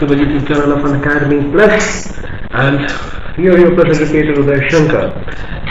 to the YouTube channel of Unacademy Plus, and here your Plus educator Uday Shankar.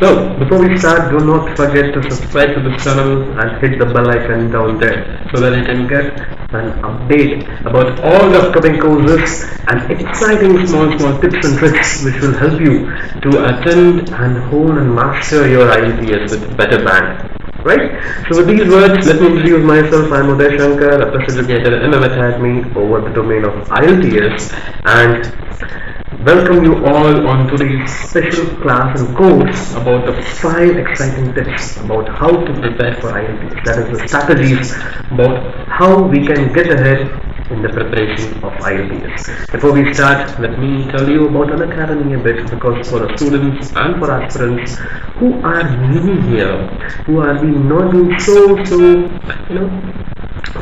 So before we start, do not forget to subscribe to this channel and hit the bell icon down there so that you can get an update about all the upcoming courses and exciting small tips and tricks which will help you to attend and hone and master your IELTS with better band. Right? So with these words, let me introduce myself. I am Uday Shankar, a Plus educator in Unacademy over the domain of IELTS, and welcome you all on today's special class and course about the 5 exciting tips about how to prepare for IELTS. That is the strategies about how we can get ahead in the preparation of IELTS. Before we start, let me tell you about Unacademy a bit, because for the students and for aspirants who are new here, who are not being so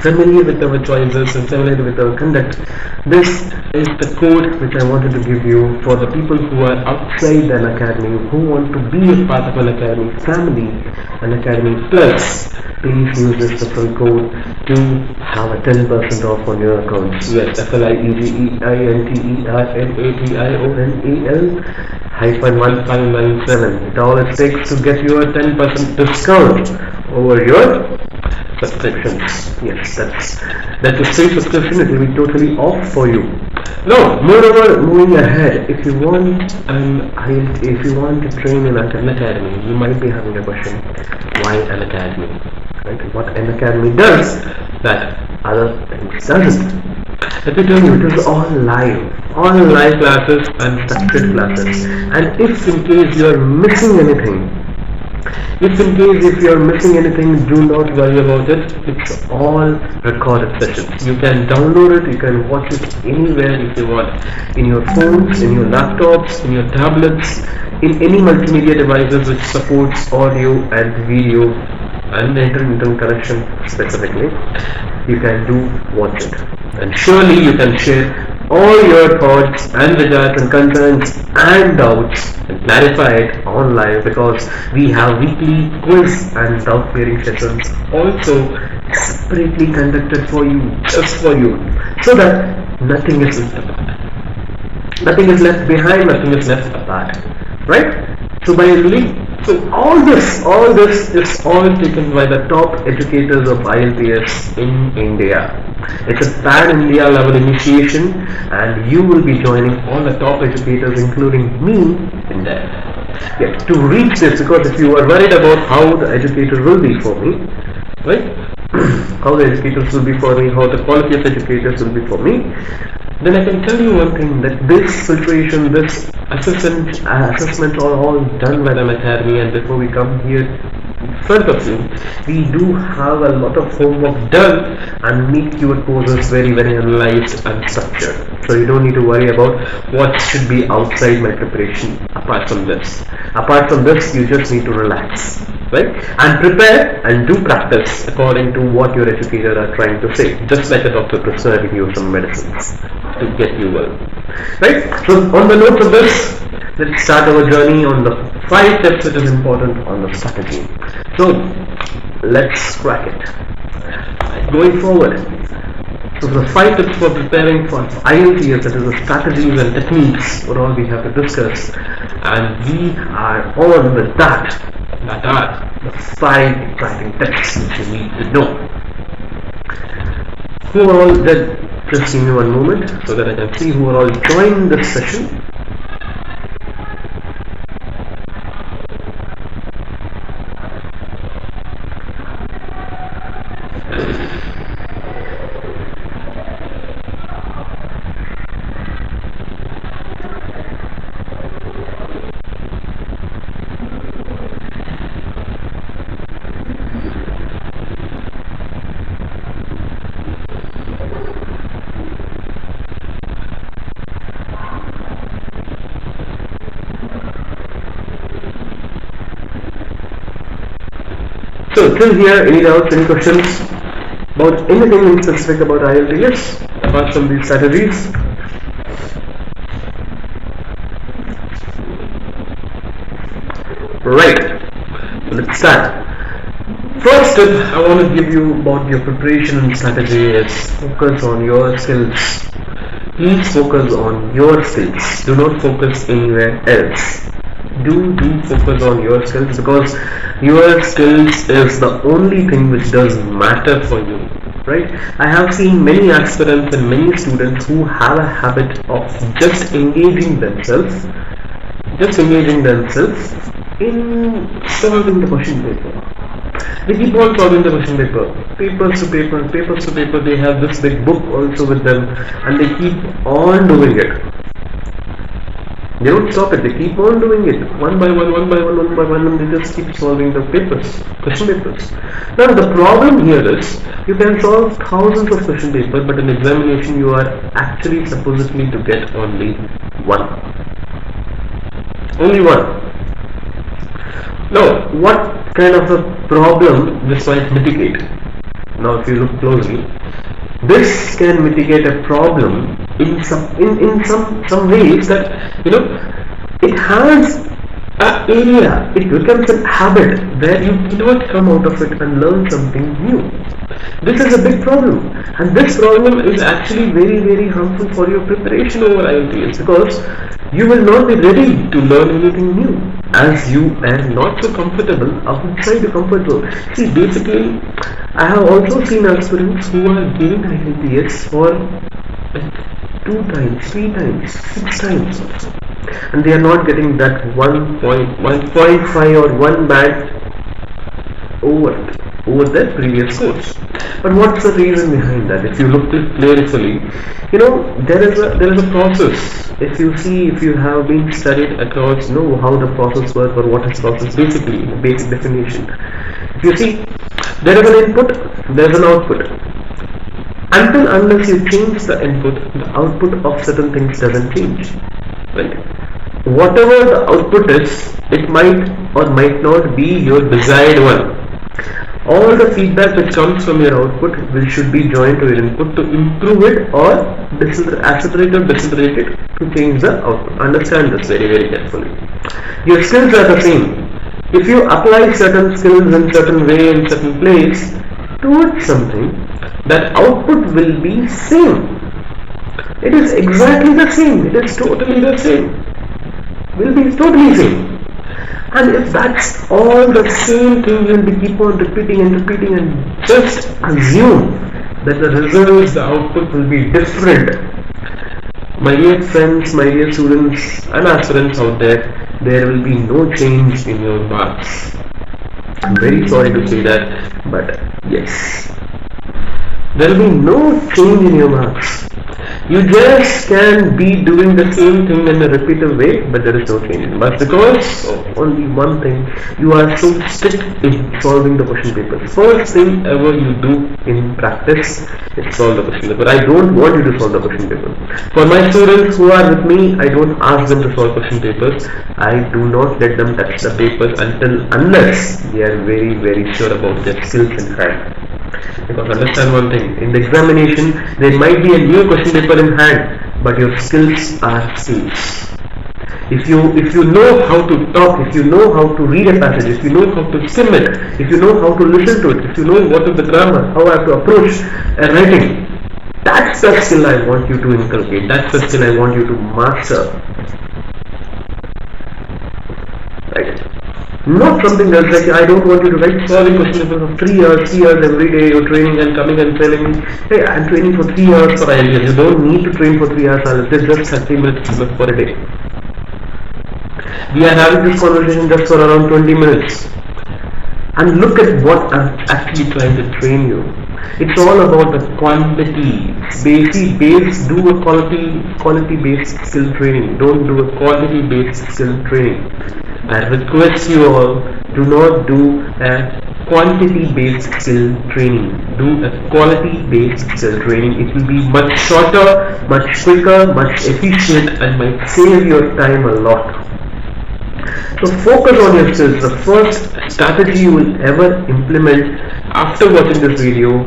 familiar with our choices and familiar with our conduct, this is the code which I wanted to give you for the people who are outside an academy, who want to be a part of an academy family, Unacademy Plus. Please use this referral code to have a 10% off on your account. Yes, FLIEGEINTERNATIONL-1597. It all it takes to get you a 10% discount over your subscriptions. Yes, that's a free subscription. It will be totally off for you. Now, moreover, moving ahead, if you want to train in an academy, you might be having a question: why an academy? Right? What an academy does that other things doesn't. Let me tell you, it is all live classes and structured classes. And if in case you are missing anything, do not worry about it. It's all recorded sessions. You can download it, you can watch it anywhere if you want. In your phones, in your laptops, in your tablets, in any multimedia devices which supports audio and video and the internet connection specifically, you can watch it. And surely you can share all your thoughts and regards and concerns and doubts and clarify it online, because we have weekly quiz and doubt clearing sessions also separately conducted for you, just for you, so that nothing is left behind, nothing is left apart, right? So all this is all taken by the top educators of IELTS in India. It's a pan-India level initiation, and you will be joining all the top educators, including me, in there. Yeah, to reach this, because if you are worried about how the educator will be for me, right? How the educators will be for me, how the quality of educators will be for me, then I can tell you one thing, that this filtration, this assessment are all done by the academy, and before we come here in front of you, we do have a lot of homework done and make your courses very, very analyzed and structured. So you don't need to worry about what should be outside my preparation apart from this. Apart from this, you just need to relax, right? And prepare and do practice according to what your educator are trying to say, just like a doctor prescribing you some medicines to get you well, right? So on the notes of this, let's start our journey on the 5 tips that is important on the strategy. So let's crack it. Going forward, so the 5 tips for preparing for IELTS, that is the strategies and techniques, what all we have to discuss, and we are on with that are the 5 exciting tips which you need to know. Who are all dead? Just give me one moment so that I can see who are all joined this session. So till here, any doubts, any questions about anything in specific about IELTS apart from these strategies? Right, so let's start. First tip I want to give you about your preparation and strategy is focus on your skills. Please focus on your skills. Do not focus anywhere else. Do focus on your skills, because your skills is the only thing which does matter for you, right? I have seen many aspirants and many students who have a habit of just engaging themselves in solving the question paper. They keep on solving the question paper, papers to paper. They have this big book also with them, and they keep on doing it. They don't stop it, they keep on doing it, one by one, and they just keep solving the question papers. Now the problem here is, you can solve thousands of question papers, but in examination you are actually supposedly to get only one. Only one. Now, what kind of a problem this might mitigate? Now, if you look closely, this can mitigate a problem in some ways, that it has an area, it becomes a habit where you cannot come out of it and learn something new. This is a big problem, and this problem is actually very, very harmful for your preparation over IELTS, because you will not be ready to learn anything new, as you are not so comfortable outside your comfort zone. See, basically, I have also seen aspirants who are giving IELTS for 2 times, 3 times, 6 times, and they are not getting that 1.5 or 1 band over their previous course. But what's the reason behind that? If you look carefully, there is a process. If you have been studied across, know how the process works, or what is process basically, basic definition. If you see, there is an input, there is an output. Unless you change the input, the output of certain things doesn't change. Right? Whatever the output is, it might or might not be your desired one. All the feedback which comes from your output should be joined to your input to improve it, or accelerate or decelerate it to change the output. Understand this very, very carefully. Your skills are the same. If you apply certain skills in certain way, in certain place, towards something, that output will be same. It is exactly the same. It is totally the same. Will be totally same. And if that's all the same thing, you will keep on repeating and just assume that the results, the output will be different. My dear friends, my dear students and aspirants out there will be no change in your marks. I'm very sorry to say that, but yes, there will be no change in your marks. You just can be doing the same thing in a repetitive way, but there is no change. But because of only one thing, you are so strict in solving the question paper. First thing ever you do in practice is solve the question paper. I don't want you to solve the question paper. For my students who are with me, I don't ask them to solve question papers. I do not let them touch the papers unless they are very, very sure about their skills in hand. Because understand one thing, in the examination there might be a new question paper in hand, but your skills are skills. If you know how to talk, if you know how to read a passage, if you know how to skim it, if you know how to listen to it, if you know what is the grammar, how I have to approach a writing, that's the skill I want you to inculcate, that's the skill I want you to master. Right? Not something else like, I don't want you to write solving question papers for 3 years every day. You're training and coming and telling me, hey, I'm training for 3 years for IELTS. You don't need to train for 3 hours. It's just 30 minutes for a day. We are having this conversation just for around 20 minutes. And look at what I'm actually trying to train you. It's all about the quantity. Do a quality based skill training. Don't do a quality based skill training. I request you all, do not do a quantity based skill training. Do a quality based skill training. It will be much shorter, much quicker, much efficient, and might save your time a lot. So focus on your skills. The first strategy you will ever implement after watching this video,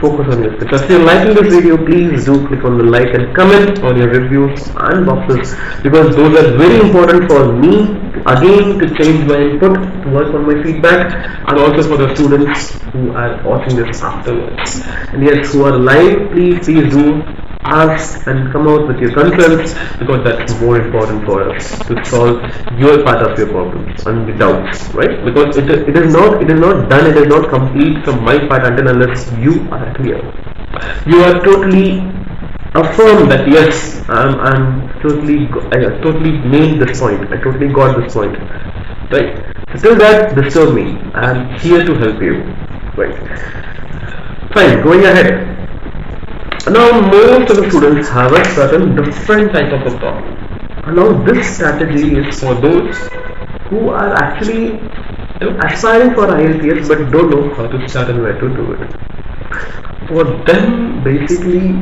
focus on your skills. So if you're liking this video, please do click on the like and comment on your reviews and boxes, because those are very important for me again to change my input, to work on my feedback, and also for the students who are watching this afterwards. And yes, who are live, please do ask and come out with your concerns, because that's more important for us to solve your part of your problems and the doubts, right? Because it is not done, it is not complete from my part until unless you are clear. You are totally affirm that yes, I totally nailed this point, I totally got this point, right? Till that, disturb me. I am here to help you, right? Fine, going ahead. Now, most of the students have a certain different type of a problem. And now, this strategy is for those who are actually aspiring for IELTS but don't know how to start and where to do it. For them, basically,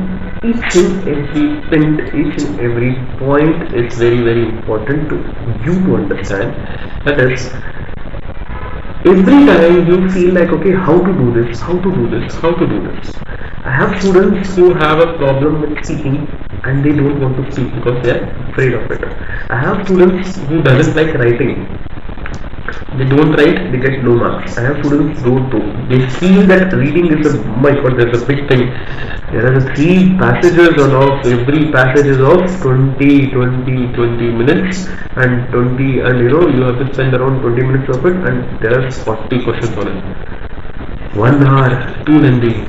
each and every pin, each and every point is very, very important to you to understand. That is, every time you feel like, okay, how to do this, how to do this, how to do this. I have students who have a problem with speaking and they don't want to speak because they are afraid of it. I have students who doesn't like writing. They don't write, they get low marks. I have students who don't. They feel that reading is oh my god, there's a big thing. There are 3 passages on of every passage is of 20 minutes and 20, and you have to spend around 20 minutes of it, and there are 40 questions on it. 1 hour, too lengthy.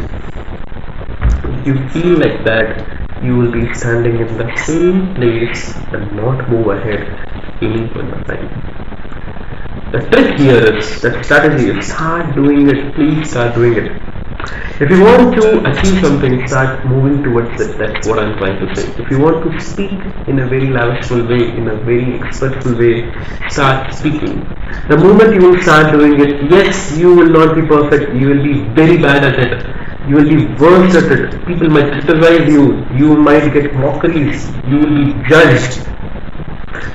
If you feel like that, you will be standing in the same place and not move ahead any point of time. The trick here is, that strategy is, start doing it, please start doing it. If you want to achieve something, start moving towards it, that's what I'm trying to say. If you want to speak in a very lavishful way, in a very expressive way, start speaking. The moment you will start doing it, yes, you will not be perfect, you will be very bad at it, you will be worse at it, people might criticize you, you might get mockeries, you will be judged.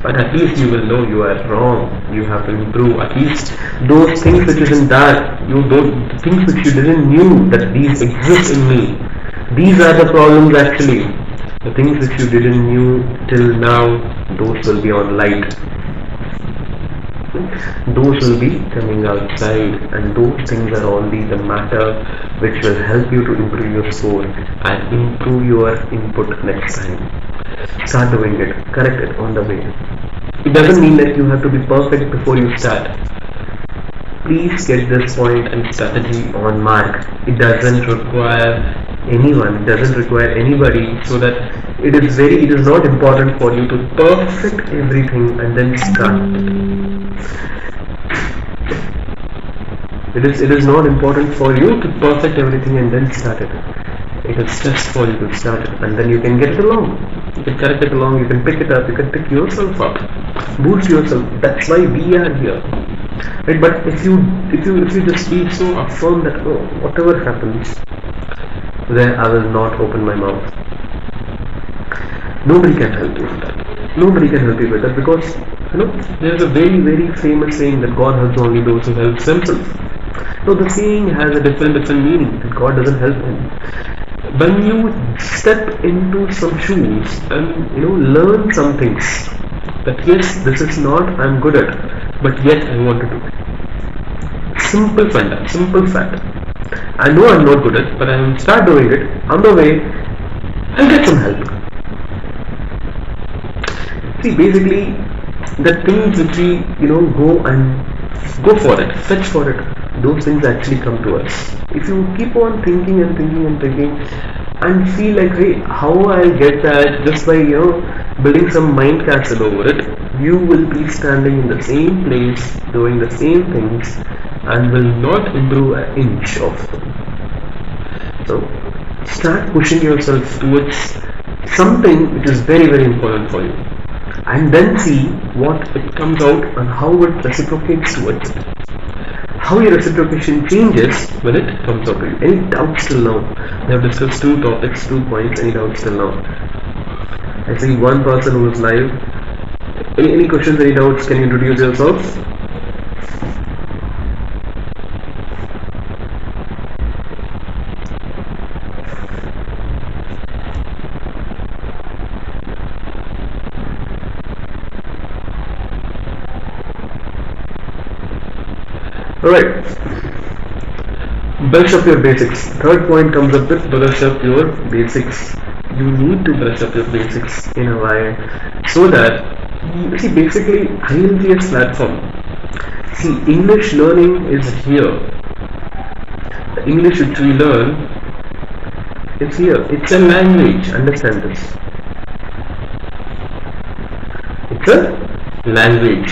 But at least you will know you are wrong. You have to improve. At least those things which isn't that, the things which you didn't knew that these exist in me. These are the problems actually. The things which you didn't knew till now, those will be on light. Those will be coming outside, and those things are only the matter which will help you to improve your score and improve your input next time. Start doing it, correct it on the way. It doesn't mean that you have to be perfect before you start. Please get this point and strategy on mark. It doesn't require anyone, it doesn't require anybody, so that it is not important for you to perfect everything and then start. It is not important for you to perfect everything and then start it. It is just for you to start it, and then you can get it along. You can correct it along, you can pick it up, you can pick yourself up, boost yourself. That's why we are here. Right? But if you just be so affirm that whatever happens, then I will not open my mouth. Nobody can help you with that. Nobody can help you with that, because there is a very, very famous saying that God helps only those who help themselves. So the saying has a different meaning, that God doesn't help him. When you step into some shoes and learn some things, that yes, this is not I'm good at, but yet I want to do it. Simple fact. I know I'm not good at, but I will start doing it. On the way, I'll get some help. See, basically, the things which we go for it, fetch for it, those things actually come to us. If you keep on thinking and feel like, hey, how I'll get that, just by building some mind castle over it, you will be standing in the same place doing the same things and will not improve an inch of them. So start pushing yourself towards something which is very, very important for you, and then see what it comes out and how it reciprocates towards it. How your reciprocation changes when it comes out to you. Any doubts till now? We have discussed 2 topics, 2 points. Any doubts till now? I see one person who is live. Any questions, any doubts? Can you introduce yourself? Alright, brush up your basics. Third point comes up with brush up your basics. you need to brush up your basics in a while, so that, see, basically IELTS platform, see, English learning is here. The English which we learn, it's here. It's a language. Understand this. It's a language.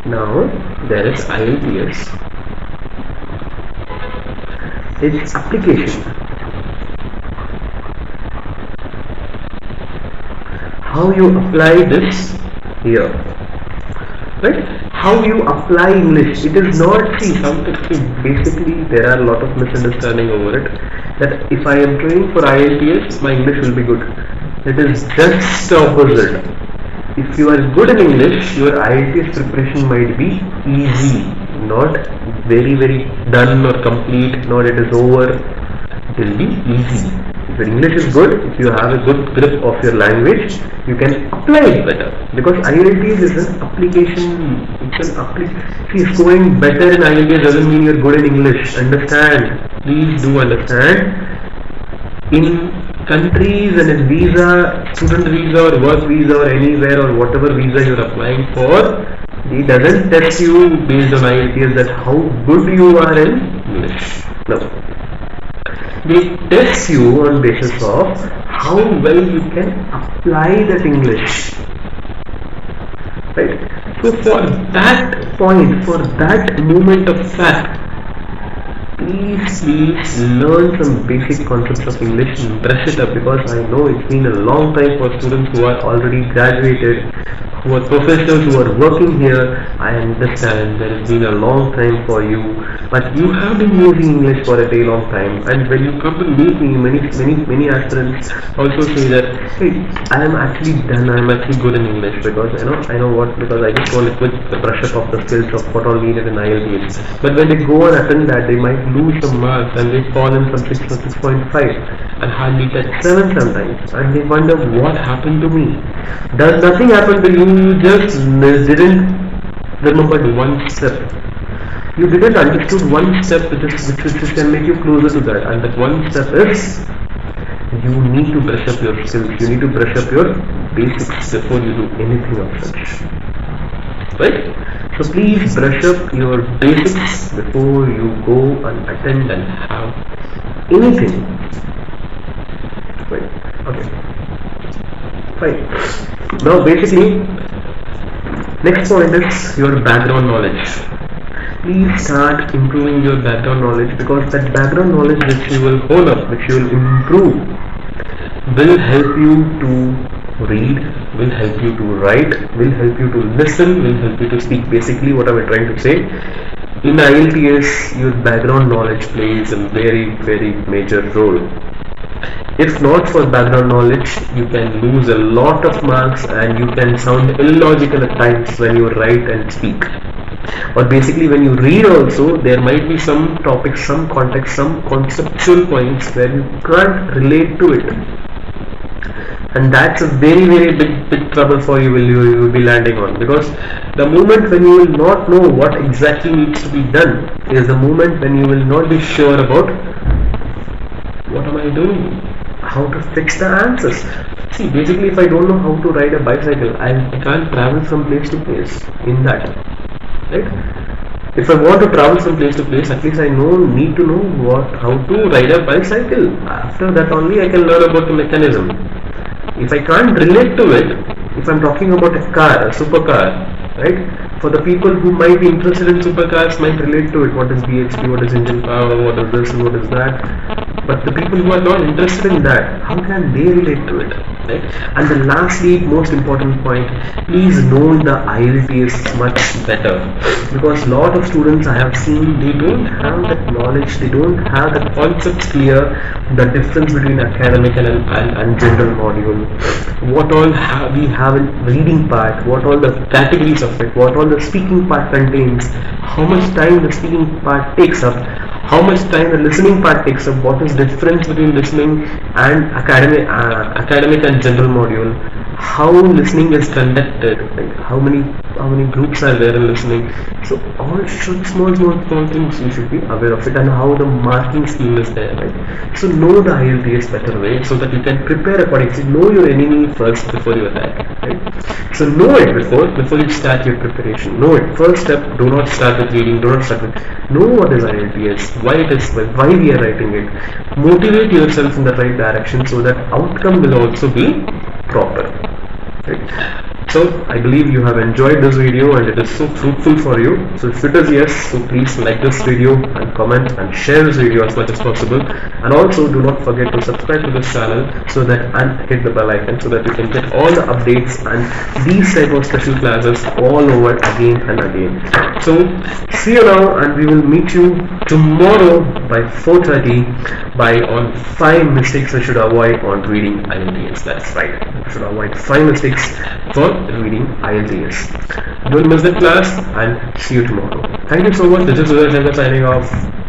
Now there is IELTS. Its application. How you apply this here, right? How you apply English. It is not, see, something, basically there are a lot of misunderstanding over it, that if I am training for IELTS, my English will be good. It is just the opposite. If you are good in English, your IELTS preparation might be easy, not very done or complete, not it is over. It will be easy. If your English is good, if you have a good grip of your language, you can apply it better. Because IELTS is an application. See, scoring better in IELTS doesn't mean you're good in English. Understand? Please do understand. In countries and in visa, student visa or work visa or anywhere or whatever visa you're applying for, it doesn't test you based on IELTS that how good you are in English. No. They test you on basis of how well you can apply that English. Right? So for that point, for that moment of fact, please learn some basic concepts of English and brush it up, because I know it's been a long time for students who are already graduated, who are professionals, who are working here. I understand there has been a long time for you, but you have been using English for a very long time, and when you come to meet me, many aspirants also say that, hey, I am actually done, I am actually good in English, because I know what, because I just want to quit the brush up of the skills of what all needed in IELTS. But when they go and attend that, they might lose some marks and they fall in from 6 or 6.5 and hardly touch 7 sometimes, and they wonder what happened to me. Does nothing happen to you? You just didn't remember one step. You didn't understood one step which can make you closer to that, and that one step is you need to brush up your skills. You need to brush up your basics before you do anything of such. Right? So please brush up your basics before you go and attend and have anything. Right? Okay. Fine. Now basically, next point is your background knowledge. Please start improving your background knowledge, because that background knowledge which you will hone up, which you will improve, will help you to read, will help you to write, will help you to listen, will help you to speak. Basically what am I trying to say? In IELTS, your background knowledge plays a very major role. If not for background knowledge, you can lose a lot of marks and you can sound illogical at times when you write and speak. Or basically when you read also, there might be some topics, some context, some conceptual points where you can't relate to it. And that's a very big trouble for you, you will be landing on, because the moment when you will not know what exactly needs to be done is the moment when you will not be sure about what am I doing, how to fix the answers. See, basically if I don't know how to ride a bicycle, I can't travel from place to place in that, right? If I want to travel from place to place, at least I need to know how to ride a bicycle. After that only I can learn about the mechanism. If I can't relate to it, if I'm talking about a car, a supercar, right? For the people who might be interested in supercars might relate to it. What is BHP, what is engine power, what is this and what is that. But the people who are not interested in that, how can they relate to it? Right? And the lastly, most important point, please know the IELTS much better. Because a lot of students I have seen, they don't have that knowledge, they don't have the concepts clear, the difference between academic and general module. What all we have in reading part, what all the categories of it, what all the speaking part contains, how much time the speaking part takes up, how much time the listening part takes up, what is the difference between listening and academic and general module, how listening is conducted, like how many groups are there in listening. So all small things you should be aware of it, and how the marking scheme is there, right? So know the IELTS better way, so that you can prepare accordingly. Know your enemy first before you attack, right? So know it before you start your preparation. Know it. First step: do not start with reading. Do not start with. Know what is IELTS, why it is, why we are writing it. Motivate yourself in the right direction, so that outcome will also be proper. Right. So I believe you have enjoyed this video and it is so fruitful for you. So if it is yes, so please like this video and comment and share this video as much as possible. And also do not forget to subscribe to this channel, so that, and hit the bell icon, so that you can get all the updates and these type of special classes all over again and again. So see you now, and we will meet you tomorrow by 4:30 by on 5 mistakes we should avoid on reading IELTS. That's right. We should avoid 5 mistakes for reading IELTS. Don't miss the class, and see you tomorrow. Thank you so much. This is Uday Shankar signing off.